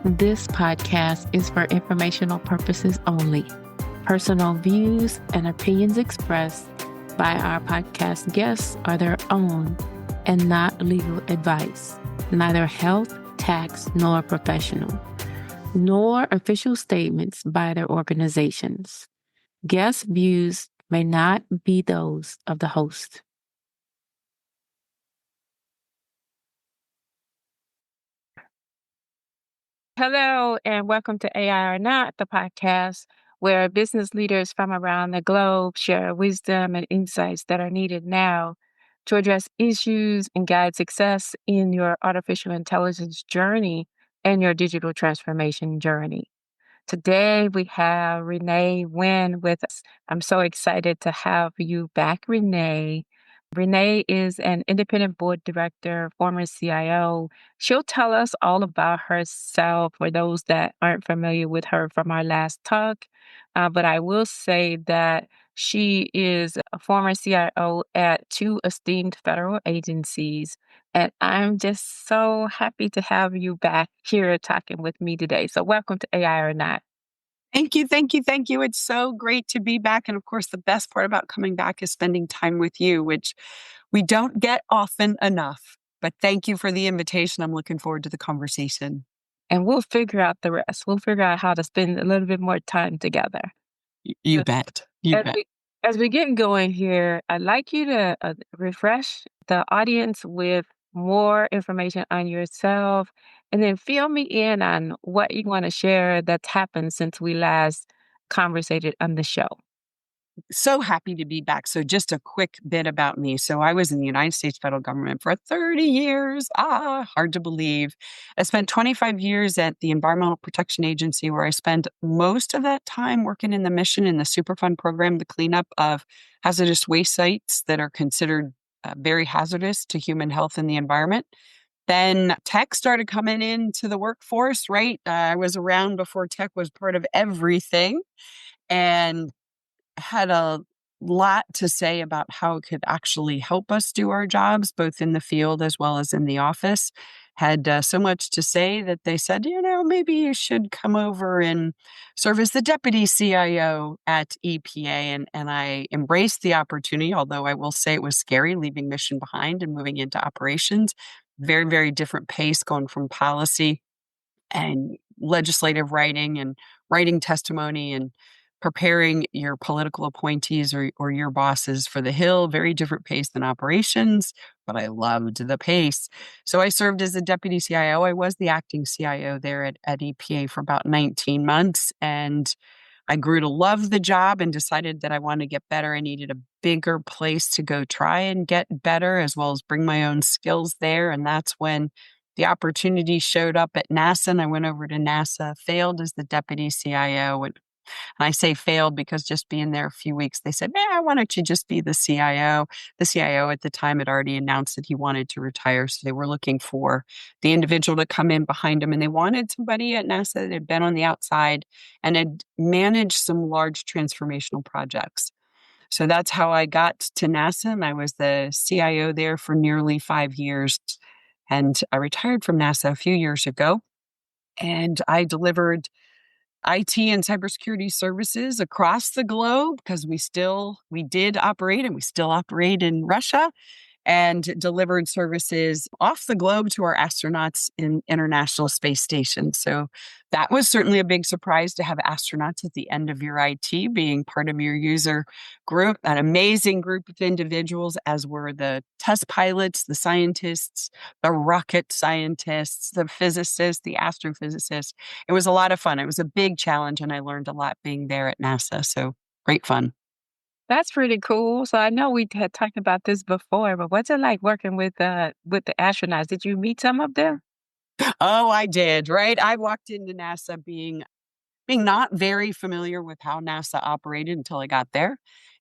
This podcast is for informational purposes only. Personal views and opinions expressed by our podcast guests are their own and not legal advice, neither health, tax, nor professional, nor official statements by their organizations. Guest views may not be those of the host. Hello, and welcome to AI or Not, the podcast where business leaders from around the globe share wisdom and insights that are needed now to address issues and guide success in your artificial intelligence journey and your digital transformation journey. Today, we have Renee Wynn with us. I'm so excited to have you back, Renee. Renee is an independent board director, former CIO. She'll tell us all about herself for those that aren't familiar with her from our last talk. But I will say that she is a former CIO at two esteemed federal agencies. And I'm just so happy to have you back here talking with me today. So welcome to AI or Not. Thank you, thank you, thank you. It's so great to be back. And of course, the best part about coming back is spending time with you, which we don't get often enough. But thank you for the invitation. I'm looking forward to the conversation. And we'll figure out the rest. We'll figure out how to spend a little bit more time together. You bet. You bet. As we get going here, I'd like you to refresh the audience with more information on yourself and then fill me in on what you want to share that's happened since we last conversated on the show. So happy to be back. So just a quick bit about me. So I was in the United States federal government for 30 years. Hard to believe. I spent 25 years at the Environmental Protection Agency, where I spent most of that time working in the mission in the Superfund program, the cleanup of hazardous waste sites that are considered very hazardous to human health and the environment. Then tech started coming into the workforce, right? I was around before tech was part of everything, and had a lot to say about how it could actually help us do our jobs, both in the field as well as in the office. Had so much to say that they said, maybe you should come over and serve as the deputy CIO at EPA. And I embraced the opportunity, although I will say it was scary leaving mission behind and moving into operations. Very, very different pace going from policy and legislative writing and writing testimony and preparing your political appointees or your bosses for the Hill. Very different pace than operations, but I loved the pace. So I served as a deputy CIO. I was the acting CIO there at EPA for about 19 months. And I grew to love the job and decided that I wanted to get better. I needed a bigger place to go try and get better, as well as bring my own skills there. And that's when the opportunity showed up at NASA, and I went over to NASA, failed as the deputy CIO. And I say failed because just being there a few weeks, they said, why don't you just be the CIO? The CIO at the time had already announced that he wanted to retire. So they were looking for the individual to come in behind him. And they wanted somebody at NASA that had been on the outside and had managed some large transformational projects. So that's how I got to NASA. And I was the CIO there for nearly 5 years. And I retired from NASA a few years ago. And I delivered IT and cybersecurity services across the globe because we did operate and we still operate in Russia, and delivered services off the globe to our astronauts in International Space Station. So that was certainly a big surprise to have astronauts at the end of your IT being part of your user group, an amazing group of individuals, as were the test pilots, the scientists, the rocket scientists, the physicists, the astrophysicists. It was a lot of fun. It was a big challenge, and I learned a lot being there at NASA. So great fun. That's pretty cool. So I know we had talked about this before, but what's it like working with the astronauts? Did you meet some of them? Oh, I did, right? I walked into NASA being not very familiar with how NASA operated until I got there,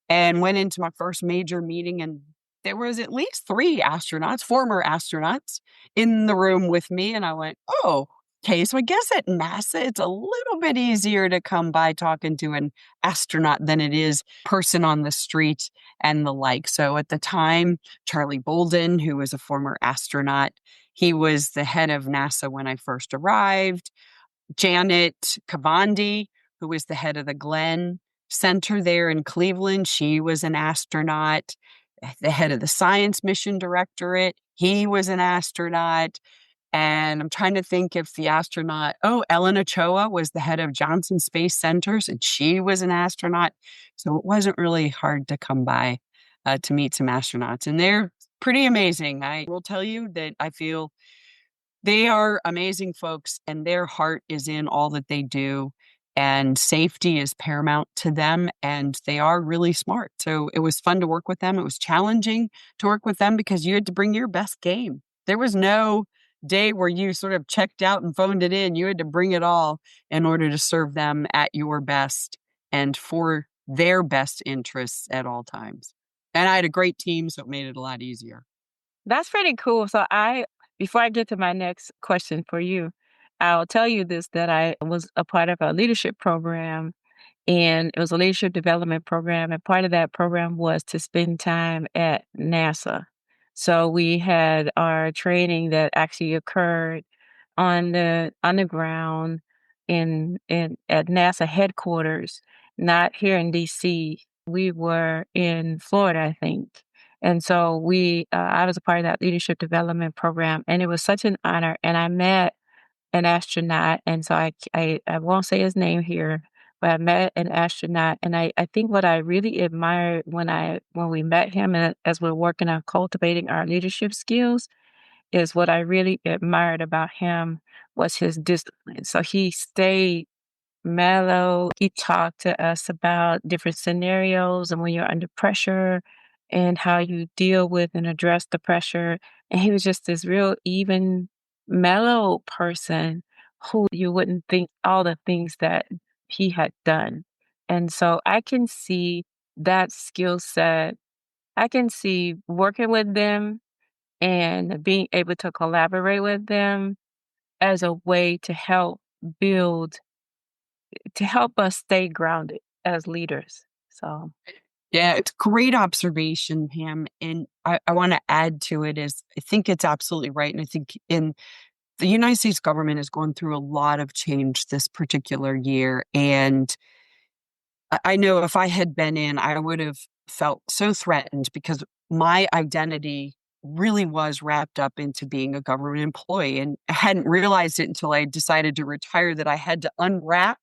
and went into my first major meeting, and there was at least 3 astronauts, former astronauts, in the room with me. And I went, oh, okay, so I guess at NASA, it's a little bit easier to come by talking to an astronaut than it is person on the street and the like. So at the time, Charlie Bolden, who was a former astronaut, he was the head of NASA when I first arrived. Janet Kavandi, who was the head of the Glenn Center there in Cleveland. She was an astronaut. The head of the Science Mission Directorate, he was an astronaut. And I'm trying to think if the astronaut, Ellen Ochoa was the head of Johnson Space Centers, and she was an astronaut. So it wasn't really hard to come by to meet some astronauts. And they're pretty amazing. I will tell you that I feel they are amazing folks, and their heart is in all that they do. And safety is paramount to them, and they are really smart. So it was fun to work with them. It was challenging to work with them because you had to bring your best game. There was no day where you sort of checked out and phoned it in. You had to bring it all in order to serve them at your best and for their best interests at all times. And I had a great team, so it made it a lot easier. That's pretty cool. Before I get to my next question for you, I'll tell you this that I was a part of a leadership program, and it was a leadership development program. And part of that program was to spend time at NASA. So we had our training that actually occurred on the ground in at NASA headquarters, not here in DC. We were in Florida, I think. And so I was a part of that leadership development program, and it was such an honor. And I met an astronaut, and so I won't say his name here, but I met an astronaut, and I think what I really admired when we met him, and as we're working on cultivating our leadership skills, is what I really admired about him was his discipline. So he stayed mellow. He talked to us about different scenarios and when you're under pressure and how you deal with and address the pressure. And he was just this real even, mellow person who you wouldn't think all the things that he had done. And so I can see that skill set. I can see working with them and being able to collaborate with them as a way build to help us stay grounded as leaders. So, Yeah, it's great observation, Pam. And I want to add to it is I think it's absolutely right. And I think in the United States government is going through a lot of change this particular year. And I know if I had been in, I would have felt so threatened because my identity really was wrapped up into being a government employee. And I hadn't realized it until I decided to retire that I had to unwrap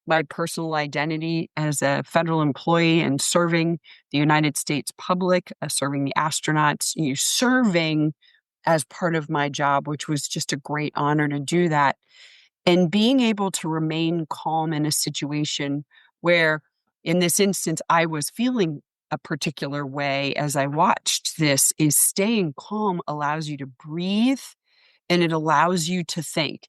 my personal identity as a federal employee and serving the United States public, serving the astronauts, serving as part of my job, which was just a great honor to do that. And being able to remain calm in a situation where, in this instance, I was feeling a particular way as I watched this, is staying calm allows you to breathe and it allows you to think.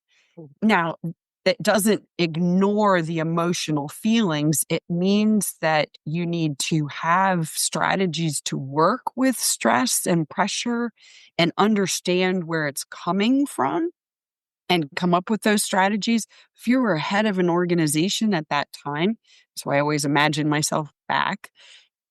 Now, that doesn't ignore the emotional feelings. It means that you need to have strategies to work with stress and pressure and understand where it's coming from and come up with those strategies. If you were head of an organization at that time, so I always imagine myself back,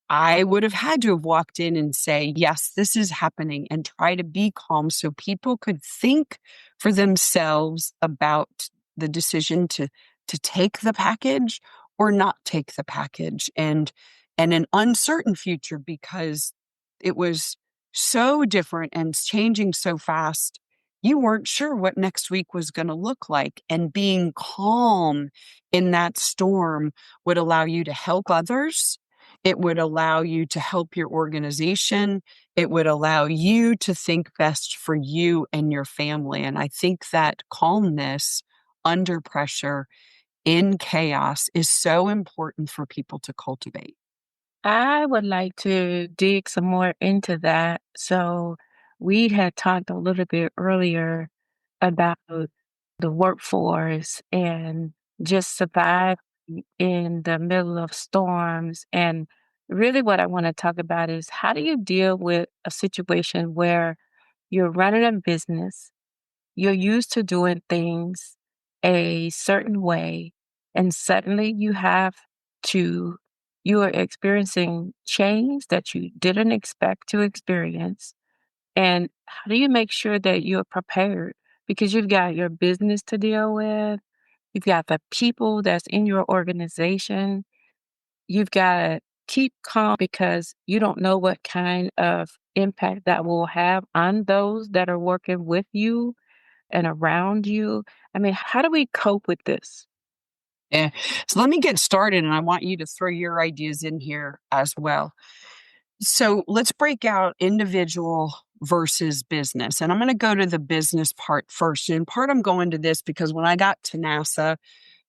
I would have had to have walked in and say, yes, this is happening, and try to be calm so people could think for themselves about the decision to take the package or not take the package, and an uncertain future because it was so different and changing so fast. You weren't sure what next week was going to look like, and being calm in that storm would allow you to help others. It would allow you to help your organization. It would allow you to think best for you and your family. And I think that calmness under pressure in chaos is so important for people to cultivate. I would like to dig some more into that. So, we had talked a little bit earlier about the workforce and just survive in the middle of storms. And really, what I want to talk about is how do you deal with a situation where you're running a business, you're used to doing things a certain way, and suddenly to, you are experiencing change that you didn't expect to experience. And how do you make sure that you're prepared? Because you've got your business to deal with, You've got the people that's in your organization. You've got to keep calm because you don't know what kind of impact that will have on those that are working with you and around you. I mean, how do we cope with this? Yeah. So let me get started, and I want you to throw your ideas in here as well. So let's break out individual versus business. And I'm going to go to the business part first. And in part, I'm going to this because when I got to NASA,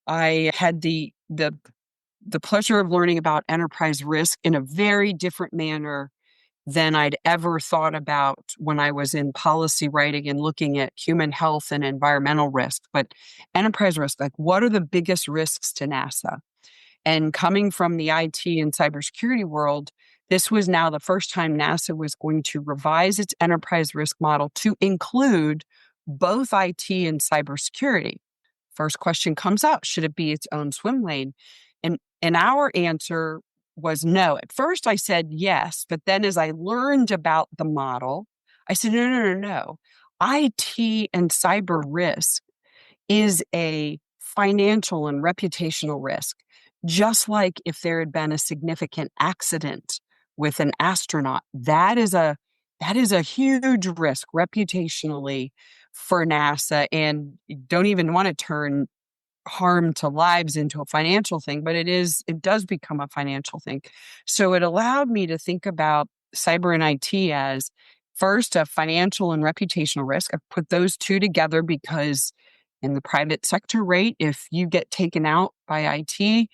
I had the pleasure of learning about enterprise risk in a very different manner than I'd ever thought about when I was in policy writing and looking at human health and environmental risk. But enterprise risk, like what are the biggest risks to NASA? And coming from the IT and cybersecurity world, this was now the first time NASA was going to revise its enterprise risk model to include both IT and cybersecurity. First question comes up, should it be its own swim lane? And our answer was no. At first I said yes, but then as I learned about the model, I said, no, no, no, no. IT and cyber risk is a financial and reputational risk. Just like if there had been a significant accident with an astronaut, that is a huge risk reputationally for NASA. And you don't even want to turn harm to lives into a financial thing, but it does become a financial thing. So it allowed me to think about cyber and IT as first a financial and reputational risk. I've put those two together because in the private sector rate, if you get taken out by IT,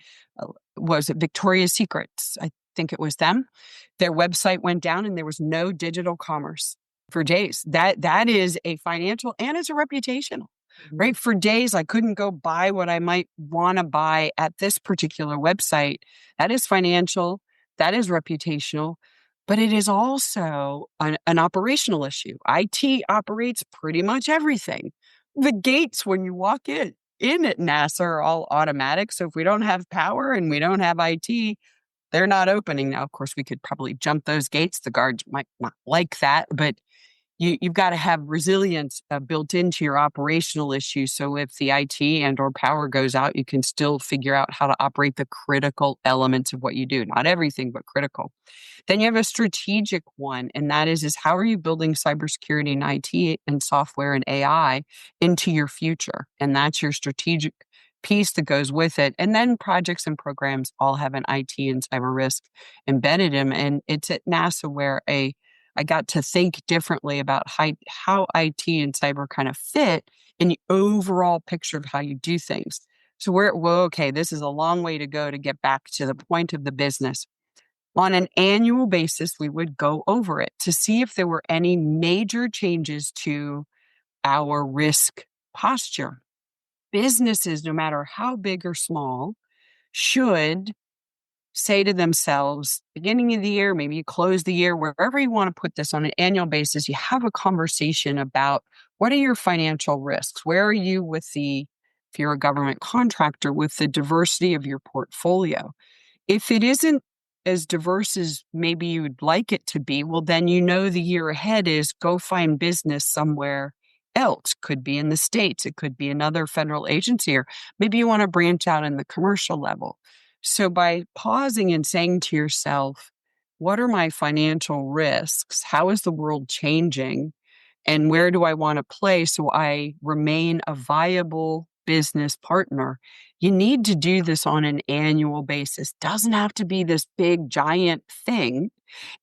was it Victoria's Secrets? I think it was them. Their website went down and there was no digital commerce for days. That is a financial and it's a reputational. Right. For days, I couldn't go buy what I might want to buy at this particular website. That is financial. That is reputational. But it is also an operational issue. IT operates pretty much everything. The gates when you walk in at NASA are all automatic. So if we don't have power and we don't have IT, they're not opening. Now, of course, we could probably jump those gates. The guards might not like that, but you've got to have resilience built into your operational issues. So if the IT and or power goes out, you can still figure out how to operate the critical elements of what you do. Not everything, but critical. Then you have a strategic one, and that is how are you building cybersecurity and IT and software and AI into your future? And that's your strategic piece that goes with it. And then projects and programs all have an IT and cyber risk embedded in them. And it's at NASA where I got to think differently about how IT and cyber kind of fit in the overall picture of how you do things. So okay, this is a long way to go to get back to the point of the business. On an annual basis, we would go over it to see if there were any major changes to our risk posture. Businesses, no matter how big or small, should say to themselves, beginning of the year, maybe you close the year, wherever you want to put this on an annual basis, you have a conversation about what are your financial risks? Where are you if you're a government contractor, with the diversity of your portfolio? If it isn't as diverse as maybe you'd like it to be, well, then the year ahead is go find business somewhere else. Could be in the States. It could be another federal agency, or maybe you want to branch out in the commercial level. So by pausing and saying to yourself, what are my financial risks? How is the world changing? And where do I want to play so I remain a viable business partner? You need to do this on an annual basis. Doesn't have to be this big, giant thing.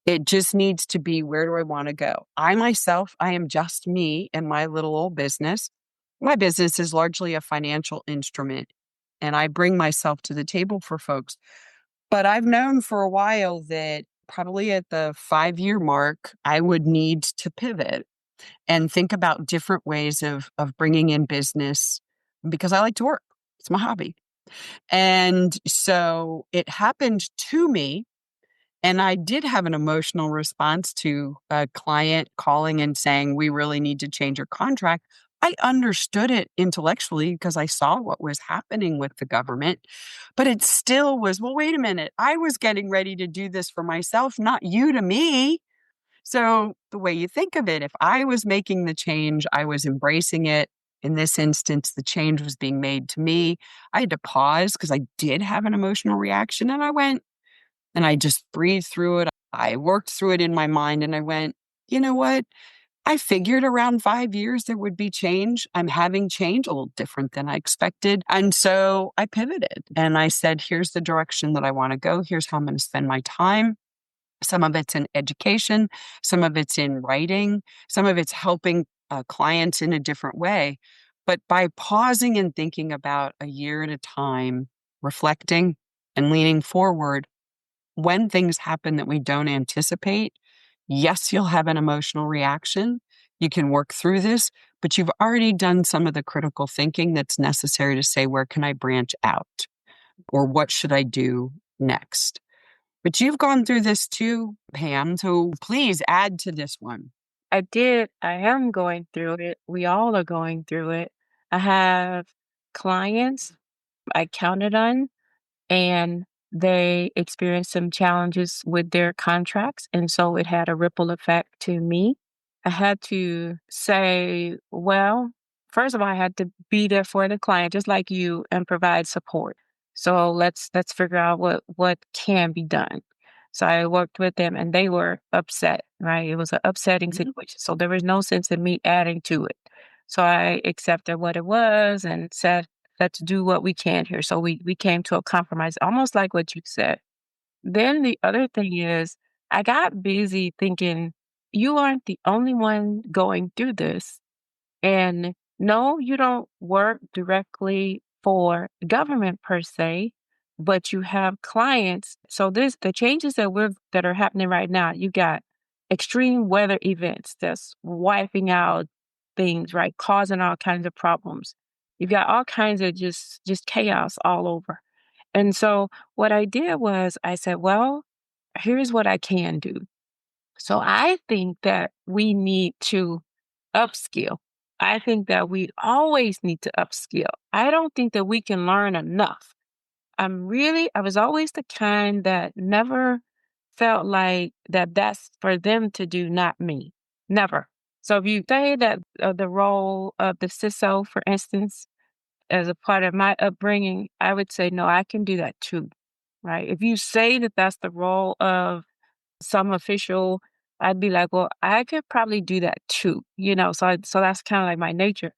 It just needs to be, where do I want to go? I myself, I am just me and my little old business. My business is largely a financial instrument, and I bring myself to the table for folks. But I've known for a while that probably at the 5-year mark, I would need to pivot and think about different ways of bringing in business because I like to work. It's my hobby. And so it happened to me. And I did have an emotional response to a client calling and saying, we really need to change your contract. I understood it intellectually because I saw what was happening with the government, but it still was, well, wait a minute. I was getting ready to do this for myself, not you to me. So the way you think of it, if I was making the change, I was embracing it. In this instance, the change was being made to me. I had to pause because I did have an emotional reaction, and I went and I just breathed through it. I worked through it in my mind, and I went, you know what? I figured around 5 years there would be change. I'm having change a little different than I expected. And so I pivoted and I said, here's the direction that I want to go. Here's how I'm going to spend my time. Some of it's in education, some of it's in writing, some of it's helping clients in a different way. But by pausing and thinking about a year at a time, reflecting and leaning forward, when things happen that we don't anticipate, yes, you'll have an emotional reaction. You can work through this, but you've already done some of the critical thinking that's necessary to say, where can I branch out? Or what should I do next? But you've gone through this too, Pam, so please add to this one. I did. I am going through it. We all are going through it. I have clients I counted on, and they experienced some challenges with their contracts. And so it had a ripple effect to me. I had to say, well, first of all, I had to be there for the client, just like you, and provide support. So let's figure out what can be done. So I worked with them and they were upset, right? It was an upsetting Mhm. situation. So there was no sense in me adding to it. So I accepted what it was and said, let's do what we can here. So we came to a compromise, almost like what you said. Then the other thing is, I got busy thinking, you aren't the only one going through this. And no, you don't work directly for government per se, but you have clients. So this the changes that are happening right now, you got extreme weather events that's wiping out things, right? Causing all kinds of problems. You've got all kinds of just chaos all over. And so what I did was I said, well, here's what I can do. So I think that we need to upskill. I think that we always need to upskill. I don't think that we can learn enough. I was always the kind that never felt like that's for them to do, not me. Never. So if you say that the role of the CISO, for instance, as a part of my upbringing, I would say, no, I can do that too. Right. If you say that that's the role of some official, I'd be like, well, I could probably do that too, so that's kind of like my nature.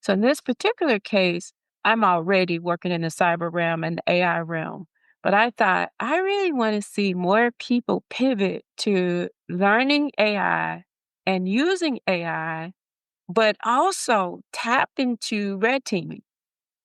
So in this particular case, I'm already working in the cyber realm and the AI realm. But I thought I really want to see more people pivot to learning AI and using AI, but also tap into red teaming.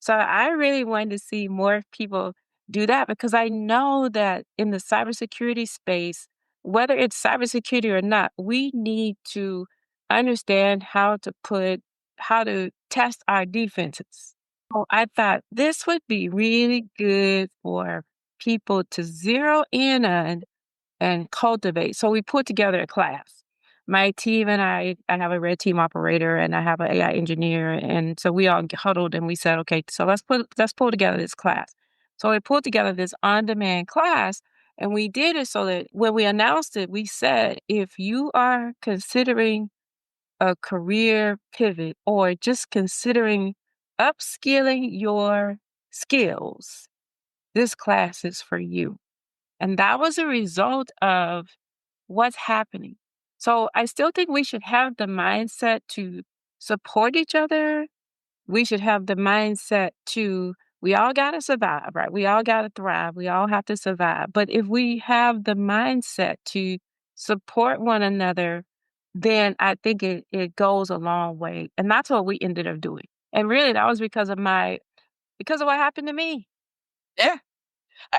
So I really wanted to see more people do that because I know that in the cybersecurity space, whether it's cybersecurity or not, we need to understand how to test our defenses. So I thought this would be really good for people to zero in on and cultivate. So we put together a class. My team and I have a red team operator and I have an AI engineer. And so we all huddled and we said, okay, so let's pull together this class. So we pulled together this on-demand class and we did it so that when we announced it, we said, if you are considering a career pivot or just considering upskilling your skills, this class is for you. And that was a result of what's happening. So I still think we should have the mindset to support each other. We should have the mindset to, we all got to survive, right? We all got to thrive. We all have to survive. But if we have the mindset to support one another, then I think it goes a long way. And that's what we ended up doing. And really, that was because of what happened to me. Yeah.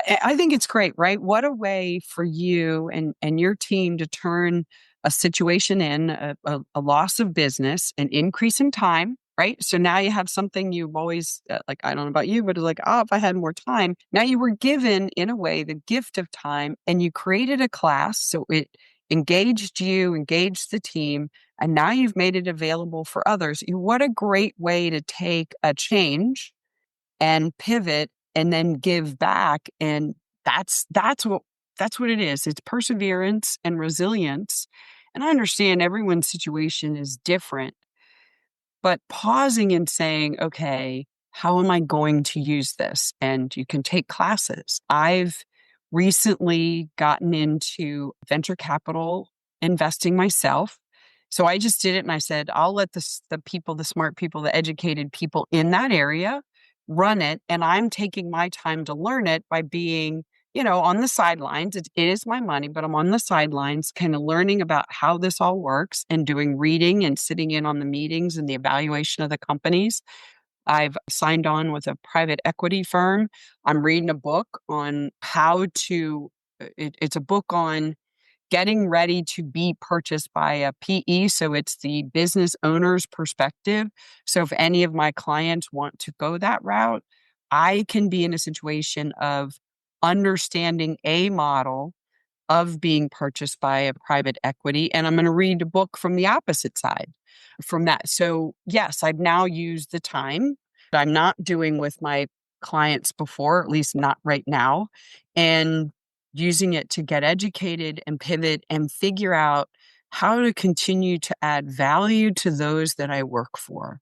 I think it's great, right? What a way for you and your team to turn a situation in a loss of business, an increase in time, right? So now you have something you've always like, I don't know about you, but it's like, oh, if I had more time. Now you were given, in a way, the gift of time and you created a class. So it engaged you, engaged the team, and now you've made it available for others. What a great way to take a change and pivot and then give back. And that's what it is. It's perseverance and resilience. And I understand everyone's situation is different, but pausing and saying, okay, how am I going to use this? And you can take classes. I've recently gotten into venture capital investing myself. So I just did it and I said, I'll let the people, the smart people, the educated people in that area run it. And I'm taking my time to learn it by being, on the sidelines. It is my money, but I'm on the sidelines, kind of learning about how this all works and doing reading and sitting in on the meetings and the evaluation of the companies. I've signed on with a private equity firm. I'm reading a book on how to, it's a book on getting ready to be purchased by a PE. So it's the business owner's perspective. So if any of my clients want to go that route, I can be in a situation of understanding a model of being purchased by a private equity. And I'm going to read a book from the opposite side from that. So, yes, I've now used the time that I'm not doing with my clients before, at least not right now, and using it to get educated and pivot and figure out how to continue to add value to those that I work for.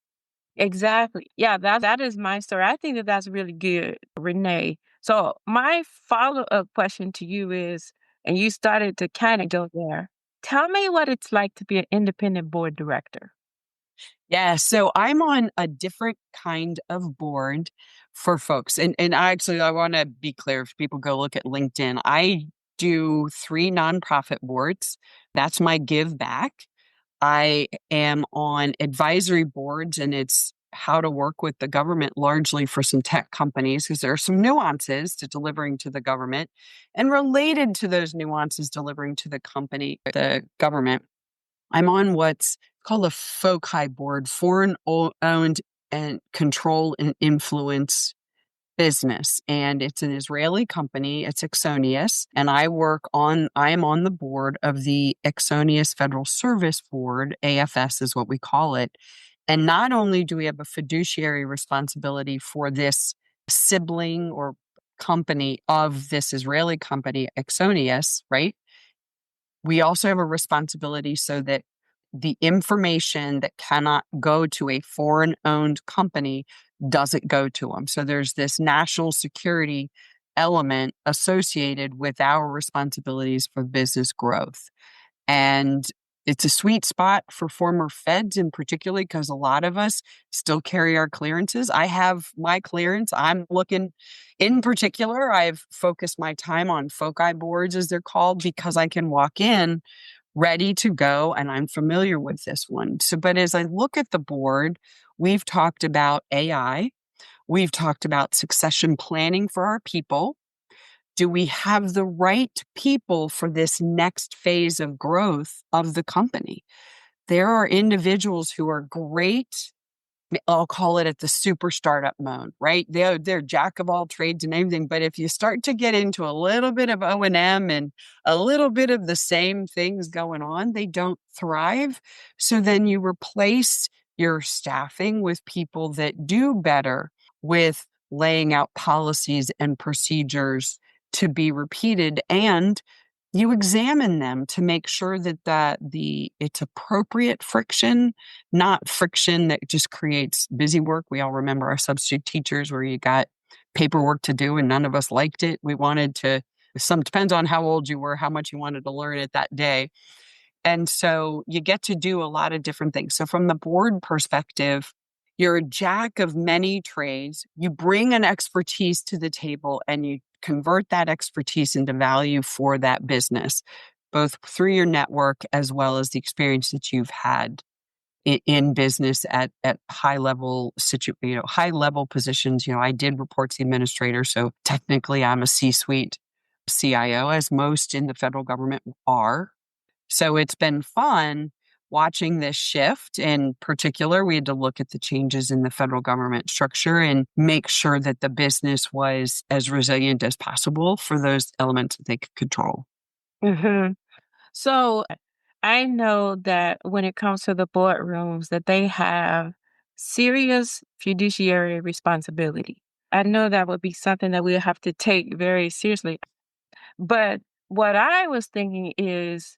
Exactly. Yeah, that is my story. I think that that's really good, Renee. So my follow-up question to you is, and you started to kind of go there. Tell me what it's like to be an independent board director. Yeah, so I'm on a different kind of board for folks. And I want to be clear if people go look at LinkedIn. I do 3 nonprofit boards. That's my give back. I am on advisory boards, and it's how to work with the government largely for some tech companies because there are some nuances to delivering to the government, and related to those nuances delivering to the government. I'm on what's called a FOCI board, foreign owned and control and influence business. And it's an Israeli company. It's Exonius. And I am on the board of the Exonius Federal Service Board. AFS is what we call it. And not only do we have a fiduciary responsibility for this sibling or company of this Israeli company, Exonius, right? We also have a responsibility so that the information that cannot go to a foreign owned company doesn't go to them. So there's this national security element associated with our responsibilities for business growth. And it's a sweet spot for former feds in particular, because a lot of us still carry our clearances. I have my clearance. I'm looking in particular, I've focused my time on foci boards, as they're called, because I can walk in ready to go and I'm familiar with this one. So, but as I look at the board, we've talked about AI, we've talked about succession planning for our people. Do we have the right people for this next phase of growth of the company? There are individuals who are great. I'll call it at the super startup mode, right? They're jack of all trades and everything. But if you start to get into a little bit of O&M and a little bit of the same things going on, they don't thrive. So then you replace your staffing with people that do better with laying out policies and procedures to be repeated, and you examine them to make sure that it's appropriate friction, not friction that just creates busy work. We all remember our substitute teachers where you got paperwork to do and none of us liked it. We wanted to, some depends on how old you were, how much you wanted to learn it that day. And so you get to do a lot of different things. So from the board perspective, you're a jack of many trades. You bring an expertise to the table and you convert that expertise into value for that business, both through your network as well as the experience that you've had in business at high level positions. I did reports administrator, so technically I'm a C-suite CIO, as most in the federal government are. So it's been fun watching this shift. In particular, we had to look at the changes in the federal government structure and make sure that the business was as resilient as possible for those elements that they could control. Hmm. So I know that when it comes to the boardrooms, that they have serious fiduciary responsibility. I know that would be something that we'll have to take very seriously. But what I was thinking is,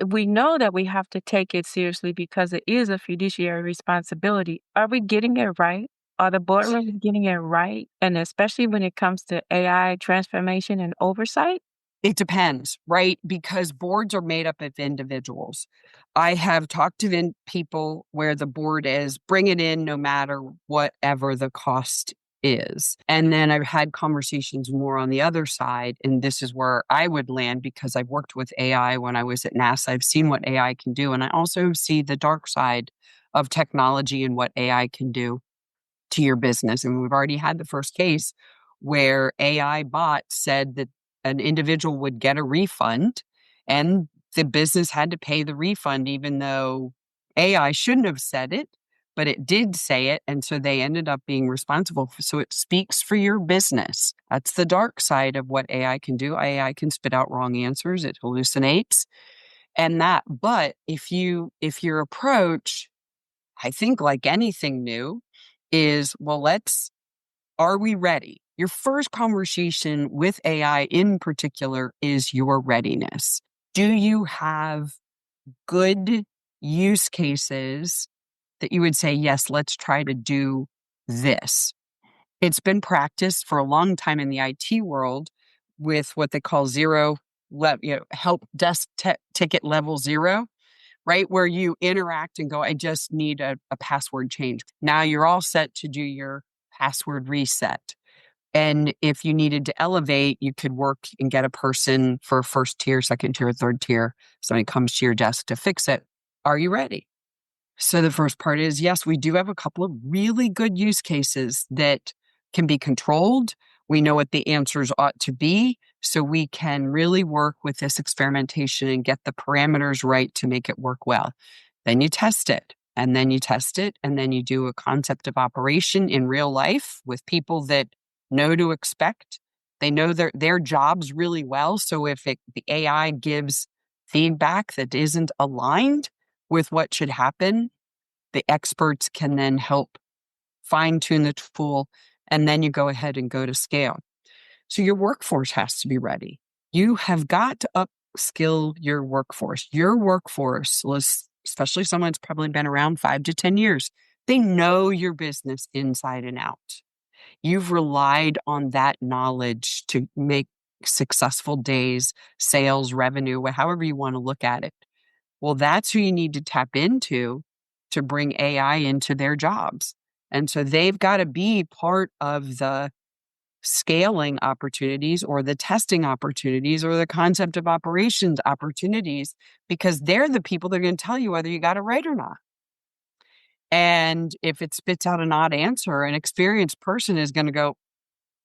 we know that we have to take it seriously because it is a fiduciary responsibility. Are we getting it right? Are the boardrooms getting it right? And especially when it comes to AI transformation and oversight? It depends, right? Because boards are made up of individuals. I have talked to people where the board is bring it in no matter whatever the cost is. And then I've had conversations more on the other side. And this is where I would land because I've worked with AI when I was at NASA. I've seen what AI can do. And I also see the dark side of technology and what AI can do to your business. And we've already had the first case where AI bot said that an individual would get a refund and the business had to pay the refund, even though AI shouldn't have said it, but it did say it. And so they ended up being responsible. So it speaks for your business. That's the dark side of what AI can do. AI can spit out wrong answers. It hallucinates and that. But if your approach, I think like anything new, is, well, are we ready? Your first conversation with AI in particular is your readiness. Do you have good use cases that you would say, yes, let's try to do this? It's been practiced for a long time in the IT world with what they call help desk ticket level zero, right? Where you interact and go, I just need a password change. Now you're all set to do your password reset. And if you needed to elevate, you could work and get a person for first tier, second tier, third tier. Somebody comes to your desk to fix it. Are you ready? So the first part is, yes, we do have a couple of really good use cases that can be controlled. We know what the answers ought to be. So we can really work with this experimentation and get the parameters right to make it work well. Then you test it, and then you test it, and then you do a concept of operation in real life with people that know to expect. They know their jobs really well. So if the AI gives feedback that isn't aligned with what should happen, the experts can then help fine tune the tool, and then you go ahead and go to scale. So your workforce has to be ready. You have got to upskill your workforce. Your workforce, especially someone that's probably been around 5 to 10 years, they know your business inside and out. You've relied on that knowledge to make successful days, sales, revenue, however you want to look at it. Well, that's who you need to tap into to bring AI into their jobs. And so they've got to be part of the scaling opportunities or the testing opportunities or the concept of operations opportunities, because they're the people that are going to tell you whether you got it right or not. And if it spits out an odd answer, an experienced person is going to go,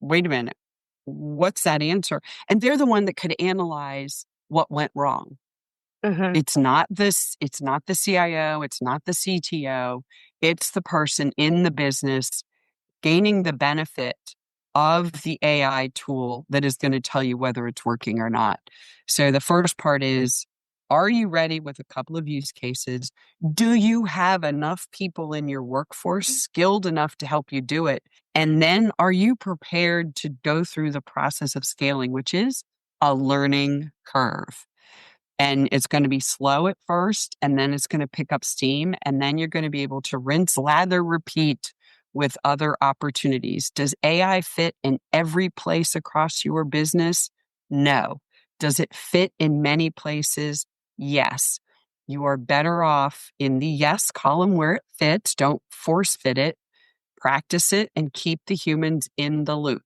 wait a minute, what's that answer? And they're the one that could analyze what went wrong. Mhm. It's not the CIO, it's not the CTO, it's the person in the business gaining the benefit of the AI tool that is going to tell you whether it's working or not. So the first part is, are you ready with a couple of use cases? Do you have enough people in your workforce skilled enough to help you do it? And then are you prepared to go through the process of scaling, which is a learning curve? And it's going to be slow at first, and then it's going to pick up steam, and then you're going to be able to rinse, lather, repeat with other opportunities. Does AI fit in every place across your business? No. Does it fit in many places? Yes. You are better off in the yes column where it fits. Don't force fit it. Practice it and keep the humans in the loop.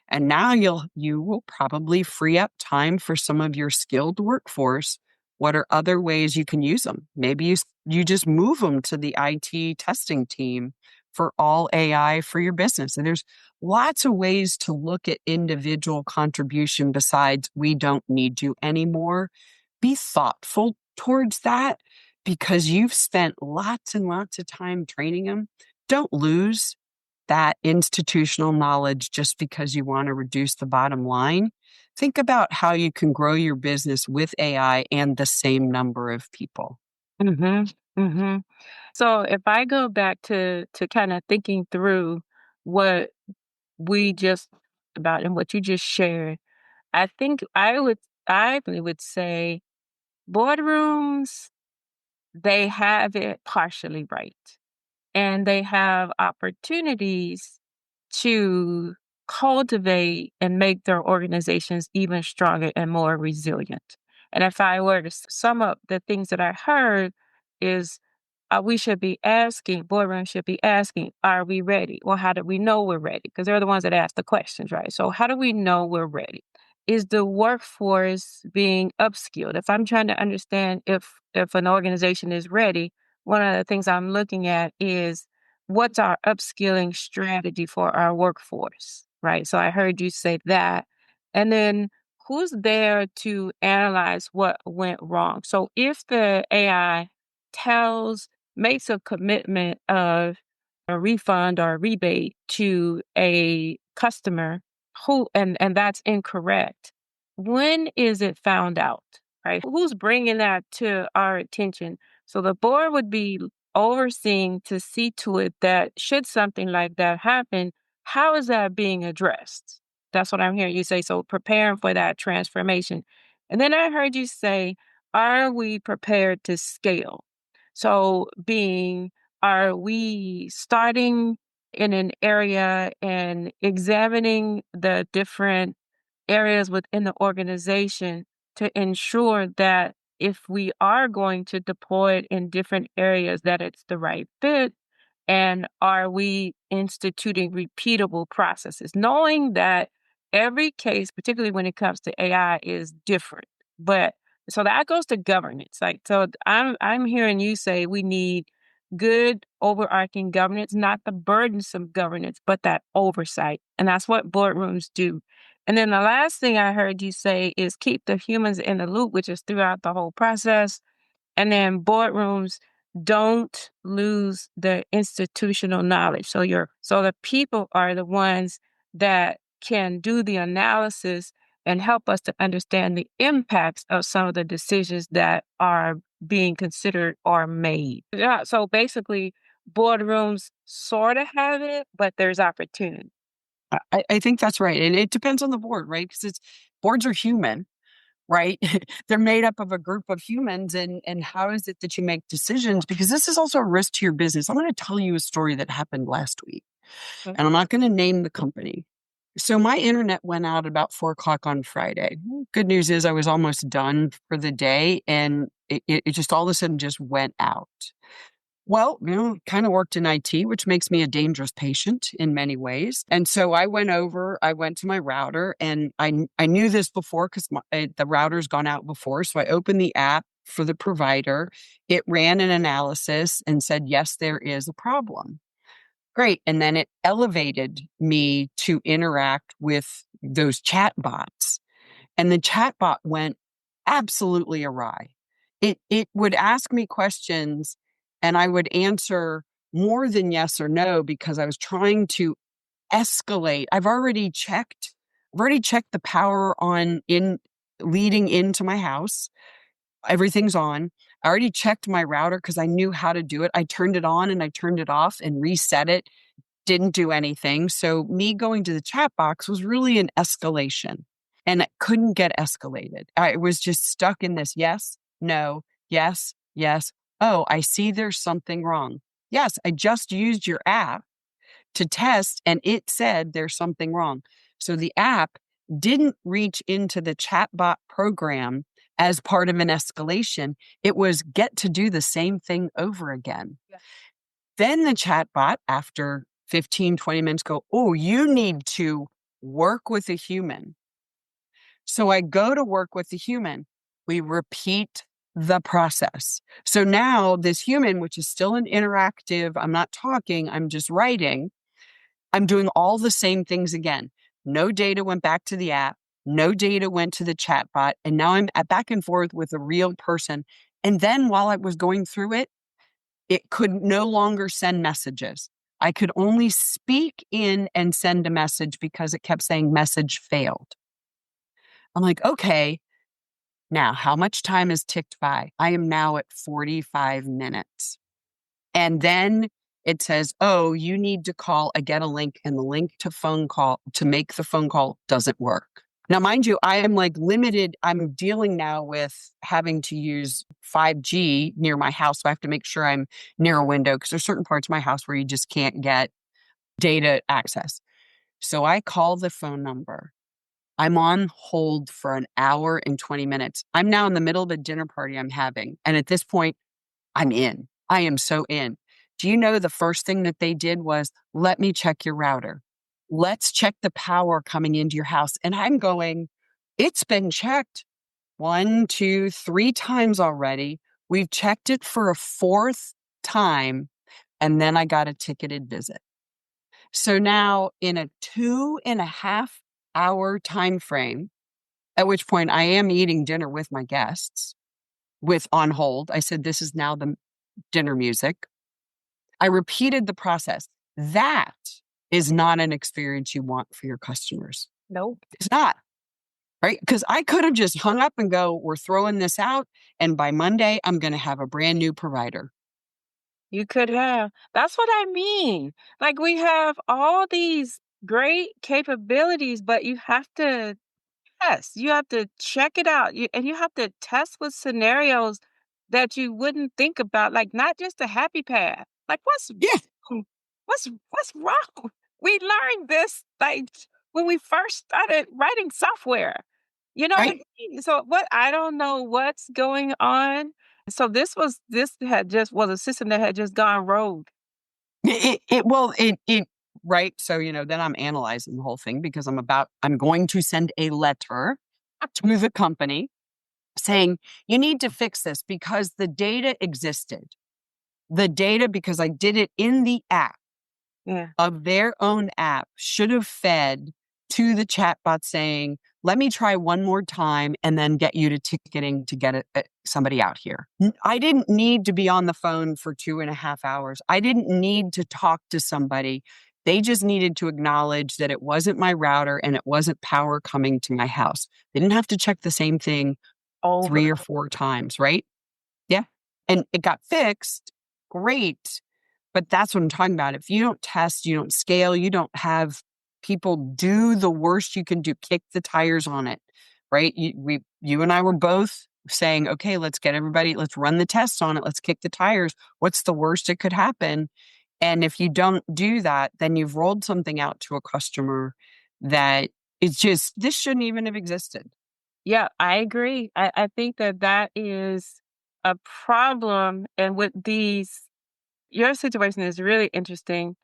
And now you will probably free up time for some of your skilled workforce. What are other ways you can use them? Maybe you just move them to the IT testing team for all AI for your business. And there's lots of ways to look at individual contribution besides we don't need you anymore. Be thoughtful towards that because you've spent lots and lots of time training them. Don't lose that institutional knowledge just because you want to reduce the bottom line. Think about how you can grow your business with AI and the same number of people. Mhm. Mhm. So if I go back to kind of thinking through what we just about and what you just shared, I think I would say Boardrooms, they have it partially right, and they have opportunities to cultivate and make their organizations even stronger and more resilient. And if I were to sum up the things that I heard is we should be asking, boardrooms should be asking, are we ready? Well, how do we know we're ready? Because they're the ones that ask the questions, right? So how do we know we're ready? Is the workforce being upskilled? If I'm trying to understand if an organization is ready, one of the things I'm looking at is what's our upskilling strategy for our workforce, right? So I heard you say that. And then who's there to analyze what went wrong? So if the AI tells makes a commitment of a refund or a rebate to a customer who and that's incorrect, when is it found out, right? Who's bringing that to our attention? So the board would be overseeing to see to it that should something like that happen, how is that being addressed? That's what I'm hearing you say. So preparing for that transformation. And then I heard you say, are we prepared to scale? So being, are we starting in an area and examining the different areas within the organization to ensure that if we are going to deploy it in different areas, that it's the right fit? And are we instituting repeatable processes? Knowing that every case, particularly when it comes to AI, is different. But so that goes to governance. Like, so I'm hearing you say we need good overarching governance, not the burdensome governance, but that oversight. And that's what boardrooms do. And then the last thing I heard you say is keep the humans in the loop, which is throughout the whole process. And then boardrooms don't lose the institutional knowledge. So the people are the ones that can do the analysis and help us to understand the impacts of some of the decisions that are being considered or made. Yeah, so basically boardrooms sort of have it, but there's opportunity. I think that's right. And it depends on the board, right? Because boards are human, right? They're made up of a group of humans. And how is it that you make decisions? Because this is also a risk to your business. I'm going to tell you a story that happened last week, Mm. and I'm not going to name the company. So my internet went out at about 4 o'clock on Friday. Good news is I was almost done for the day, and it just all of a sudden just went out. Well, kind of worked in IT, which makes me a dangerous patient in many ways. And so I went to my router, and I knew this before because the router's gone out before. So I opened the app for the provider. It ran an analysis and said, yes, there is a problem. Great. And then it elevated me to interact with those chat bots. And the chat bot went absolutely awry. It would ask me questions, and I would answer more than yes or no because I was trying to escalate. I've already checked the power on in leading into my house. Everything's on. I already checked my router because I knew how to do it. I turned it on and I turned it off and reset it. Didn't do anything. So me going to the chat box was really an escalation, and it couldn't get escalated. I was just stuck in this yes, no, yes, yes. Oh, I see there's something wrong. Yes, I just used your app to test and it said there's something wrong. So the app didn't reach into the chatbot program as part of an escalation. It was get to do the same thing over again. Yeah. Then the chatbot, after 15, 20 minutes, go, oh, you need to work with a human. So I go to work with the human. We repeat the process. So now this human, which is still an interactive, I'm not talking, I'm just writing, I'm doing all the same things again. No data went back to the app. No data went to the chatbot. And now I'm back and forth with a real person. And then while I was going through it, it could no longer send messages. I could only speak in and send a message because it kept saying message failed. I'm like, okay, now how much time has ticked by? I am now at 45 minutes. And then it says, oh, you need to call. I get a link, and the link to make the phone call doesn't work. Now, mind you, I am like limited. I'm dealing now with having to use 5G near my house. So I have to make sure I'm near a window because there's certain parts of my house where you just can't get data access. So I call the phone number. I'm on hold for an hour and 20 minutes. I'm now in the middle of a dinner party I'm having. And at this point, I'm in. I am so in. Do you know the first thing that they did was, let me check your router. Let's check the power coming into your house. And I'm going, it's been checked 1, 2, 3 times already. We've checked it for a fourth time. And then I got a ticketed visit. So now in a 2.5 hour time frame, at which point I am eating dinner with my guests with on hold. I said, this is now the dinner music. I repeated the process. That is not an experience you want for your customers. Nope. It's not, right? Because I could have just hung up and go, we're throwing this out. And by Monday, I'm going to have a brand new provider. You could have. That's what I mean. Like we have all these great capabilities, but you have to test. You have to check it out. And you have to test with scenarios that you wouldn't think about, like not just a happy path. Like Yeah, what's wrong? We learned this like when we first started writing software. You know what I right. mean? So what I don't know what's going on. So this had just was a system that had just gone rogue. Well, right. So, then I'm analyzing the whole thing because I'm going to send a letter to the company saying, you need to fix this because the data existed. The data, because I did it in the app Yeah. of their own app, should have fed to the chatbot saying, let me try one more time and then get you to ticketing to get somebody out here. I didn't need to be on the phone for 2.5 hours. I didn't need to talk to somebody. They just needed to acknowledge that it wasn't my router and it wasn't power coming to my house. They didn't have to check the same thing Over. 3 or 4 times, right? Yeah. And it got fixed. Great. But that's what I'm talking about. If you don't test, you don't scale, you don't have people do the worst you can do, kick the tires on it, right? You and I were both saying, okay, let's run the tests on it. Let's kick the tires. What's the worst that could happen? And if you don't do that, then you've rolled something out to a customer that it's just, this shouldn't even have existed. Yeah, I agree. I think that that is a problem. And with your situation is really interesting.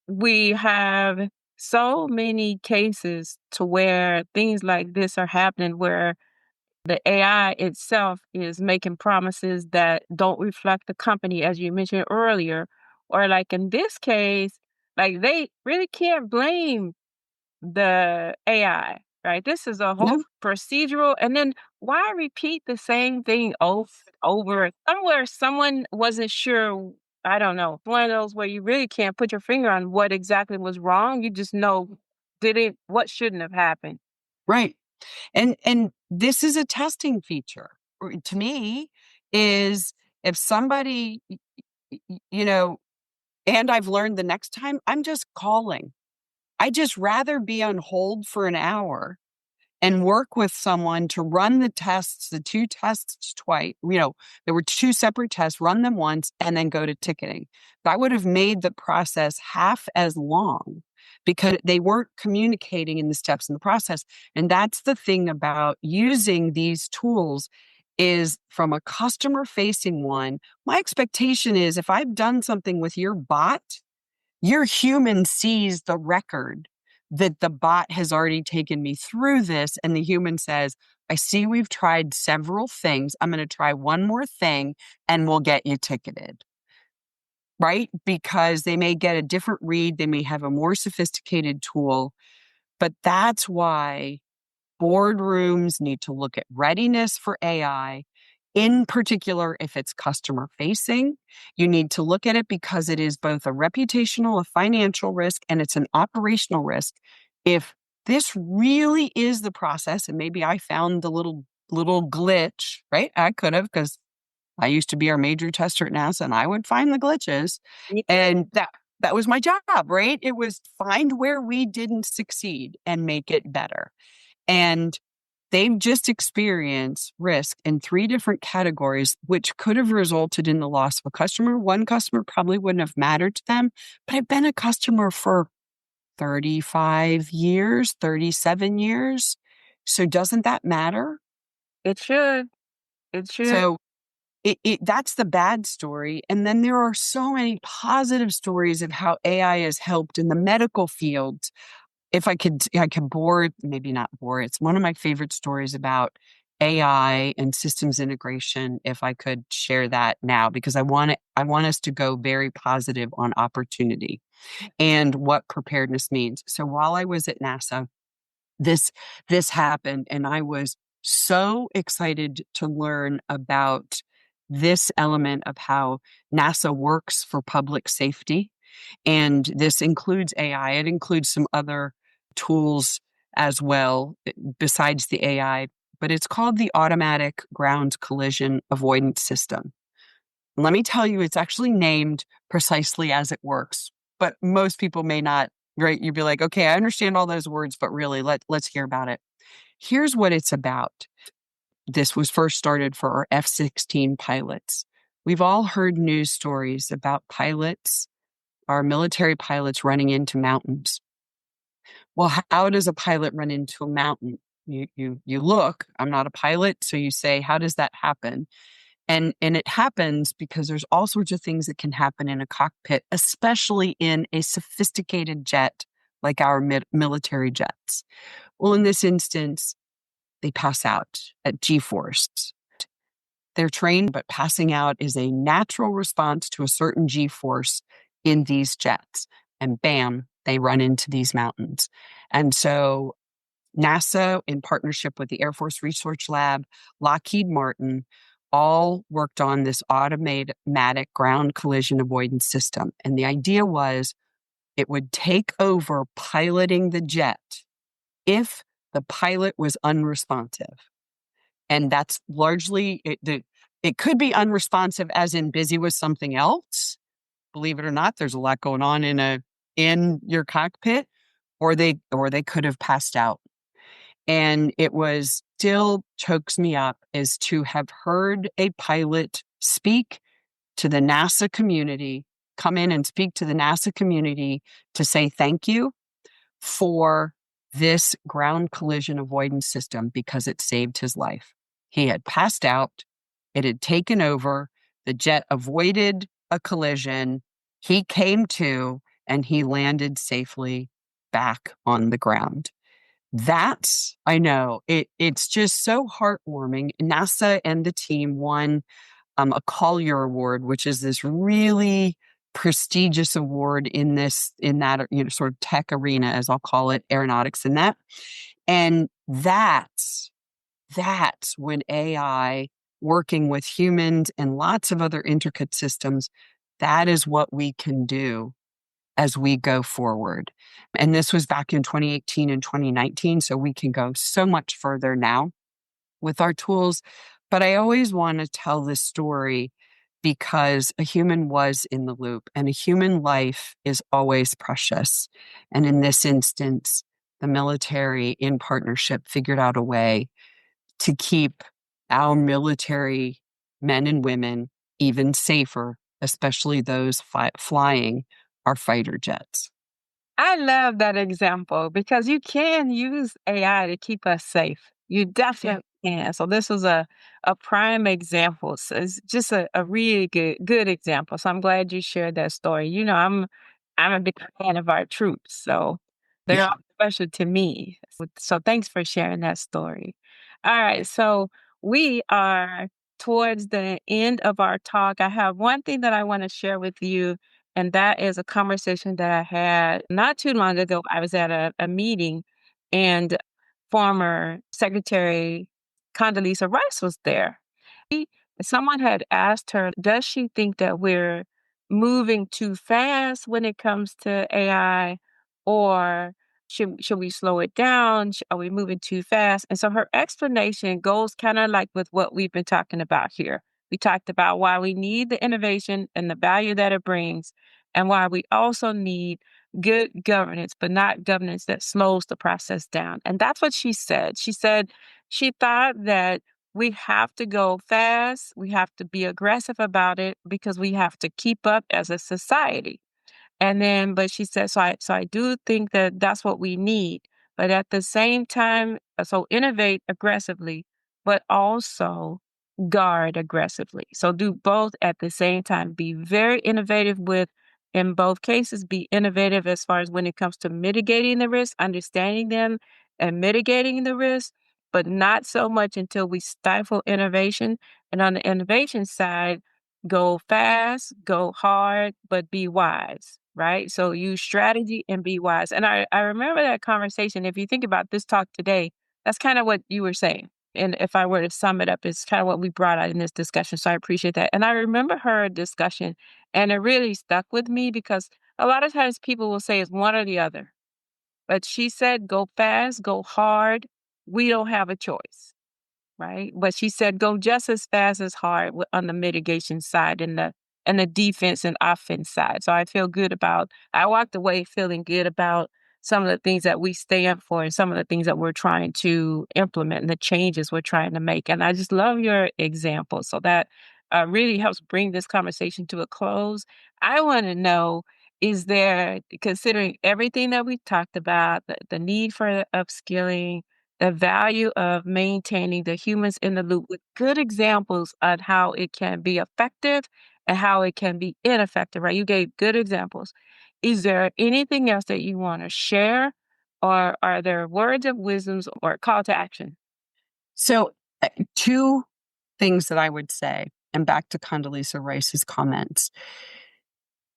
We have so many cases to where things like this are happening, where the AI itself is making promises that don't reflect the company, as you mentioned earlier. Or, like in this case, like they really can't blame the AI, right? This is a whole No, procedural, and then why repeat the same thing over? Somewhere someone wasn't sure. I don't know. One of those where you really can't put your finger on what exactly was wrong. You just know what shouldn't have happened. right. And this is a testing feature to me is if somebody, you know, and I've learned the next time I'm just calling. I just rather be on hold for an hour and work with someone to run the tests, the 2 tests twice. There were 2 separate tests, run them once, and then go to ticketing. That would have made the process half as long because they weren't communicating in the steps in the process. And that's the thing about using these tools is from a customer facing one. My expectation is if I've done something with your bot, your human sees the record that the bot has already taken me through this. And the human says, I see we've tried several things. I'm going to try one more thing and we'll get you ticketed. Right? Because they may get a different read, they may have a more sophisticated tool. But that's why boardrooms need to look at readiness for AI. In particular, if it's customer facing, you need to look at it because it is both a reputational, a financial risk, and it's an operational risk. If this really is the process, and maybe I found the little glitch, right? I could have because I used to be our major tester at NASA, and I would find the glitches, and that was my job, right? It was find where we didn't succeed and make it better. And they've just experienced risk in three different categories, which could have resulted in the loss of a customer. One customer probably wouldn't have mattered to them, but I've been a customer for 35 years, 37 years. So doesn't that matter? It should. It should. So that's the bad story. And then there are so many positive stories of how AI has helped in the medical field. If I could bore, maybe not bore. It's one of my favorite stories about AI and systems integration. If I could share that now, because I want us to go very positive on opportunity and what preparedness means. So while I was at NASA, this this happened, and I was so excited to learn about this element of how NASA works for public safety. And this includes AI. It includes some other tools as well, besides the AI, but it's called the Automatic Ground Collision Avoidance System. Let me tell you, it's actually named precisely as it works, but most people may not, right? You'd be like, okay, I understand all those words, but really, let's hear about it. Here's what it's about. This was first started for our F-16 pilots. We've all heard news stories about pilots, our military pilots running into mountains. Well, how does a pilot run into a mountain? You look, I'm not a pilot, so you say, how does that happen? And it happens because there's all sorts of things that can happen in a cockpit, especially in a sophisticated jet like our military jets. Well, in this instance, they pass out at G-force. They're trained, but passing out is a natural response to a certain G-force in these jets. And bam, they run into these mountains. And so NASA, in partnership with the Air Force Research Lab, Lockheed Martin, all worked on this automatic ground collision avoidance system. And the idea was it would take over piloting the jet if the pilot was unresponsive. And that's largely it could be unresponsive as in busy with something else. Believe it or not, there's a lot going on in your cockpit, or they could have passed out. And it was still chokes me up is to have heard a pilot speak to the NASA community, come in and speak to the NASA community to say thank you for this ground collision avoidance system because it saved his life. He had passed out. It had taken over. The jet avoided a collision. He came to, and he landed safely back on the ground. That's, I know, it's just so heartwarming. NASA and the team won a Collier Award, which is this really prestigious award in that sort of tech arena, as I'll call it, aeronautics and that. And that's when AI working with humans and lots of other intricate systems, that is what we can do as we go forward. And this was back in 2018 and 2019, so we can go so much further now with our tools. But I always want to tell this story because a human was in the loop, and a human life is always precious. And in this instance, the military in partnership figured out a way to keep our military men and women even safer, especially those flying our fighter jets. I love that example because you can use AI to keep us safe. You definitely can. So this was a prime example. So it's just a really good example. So I'm glad you shared that story. I'm a big fan of our troops, so they're Yeah. all special to me. So thanks for sharing that story. All right, so we are towards the end of our talk. I have one thing that I want to share with you, and that is a conversation that I had not too long ago. I was at a meeting, and former Secretary Condoleezza Rice was there. Someone had asked her, does she think that we're moving too fast when it comes to AI, or should we slow it down? Are we moving too fast? And so her explanation goes kind of like with what we've been talking about here. We talked about why we need the innovation and the value that it brings, and why we also need good governance, but not governance that slows the process down. And that's what she said. She said she thought that we have to go fast, we have to be aggressive about it because we have to keep up as a society. And then, but she said, so I do think that that's what we need. But at the same time, so innovate aggressively, but also guard aggressively. So do both at the same time. Be very innovative with, in both cases, be innovative as far as when it comes to mitigating the risk, understanding them and mitigating the risk, but not so much until we stifle innovation. And on the innovation side, go fast, go hard, but be wise, right? So use strategy and be wise. And I remember that conversation. If you think about this talk today, that's kind of what you were saying. And if I were to sum it up, it's kind of what we brought out in this discussion. So I appreciate that. And I remember her discussion, and it really stuck with me because a lot of times people will say it's one or the other. But she said, go fast, go hard. We don't have a choice. Right? But she said, "Go just as fast as hard on the mitigation side and the defense and offense side." So I feel good about. I walked away feeling good about some of the things that we stand for and some of the things that we're trying to implement and the changes we're trying to make. And I just love your example. So that really helps bring this conversation to a close. I want to know. Is there, considering everything that we talked about, the need for upskilling, the value of maintaining the humans in the loop with good examples on how it can be effective and how it can be ineffective, right? You gave good examples. Is there anything else that you want to share? Or are there words of wisdoms or call to action? So, two things that I would say, and back to Condoleezza Rice's comments.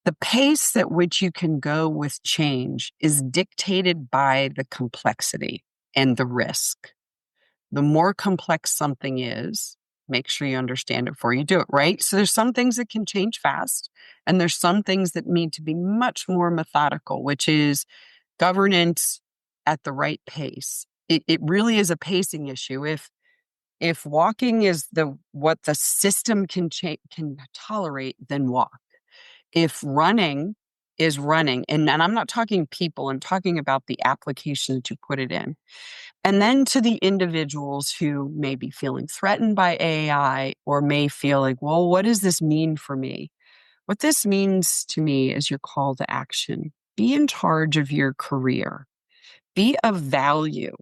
The pace at which you can go with change is dictated by the complexity and the risk. The more complex something is, make sure you understand it before you do it, right? So there's some things that can change fast, and there's some things that need to be much more methodical, which is governance at the right pace. It really is a pacing issue. If walking is what the system can tolerate, then walk. If running is running, and I'm not talking people, I'm talking about the application that you put it in. And then to the individuals who may be feeling threatened by AI or may feel like, well, what does this mean for me? What this means to me is your call to action. Be in charge of your career. Be of value.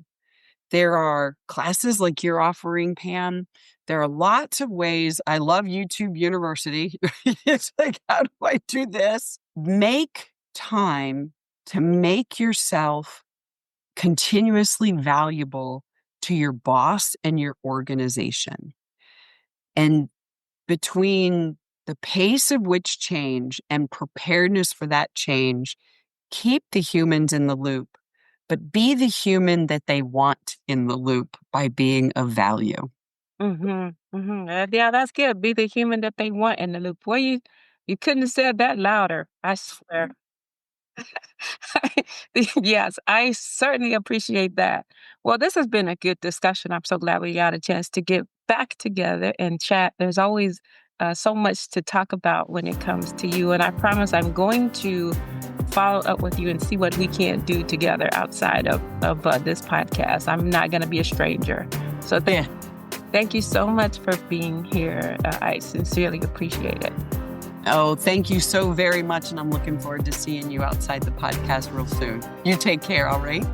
There are classes like you're offering, Pam. There are lots of ways. I love YouTube University. It's like, how do I do this? Make time to make yourself continuously valuable to your boss and your organization. And between the pace of which change and preparedness for that change, keep the humans in the loop, but be the human that they want in the loop by being of value. Yeah, that's good. Be the human that they want in the loop. Boy, you couldn't have said that louder. I swear. Yes, I certainly appreciate that. Well, this has been a good discussion. I'm so glad we got a chance to get back together and chat. There's always so much to talk about when it comes to you. And I promise I'm going to follow up with you and see what we can do together outside of this podcast. I'm not going to be a stranger. So thank you so much for being here. I sincerely appreciate it. Oh, thank you so very much. And I'm looking forward to seeing you outside the podcast real soon. You take care, all right?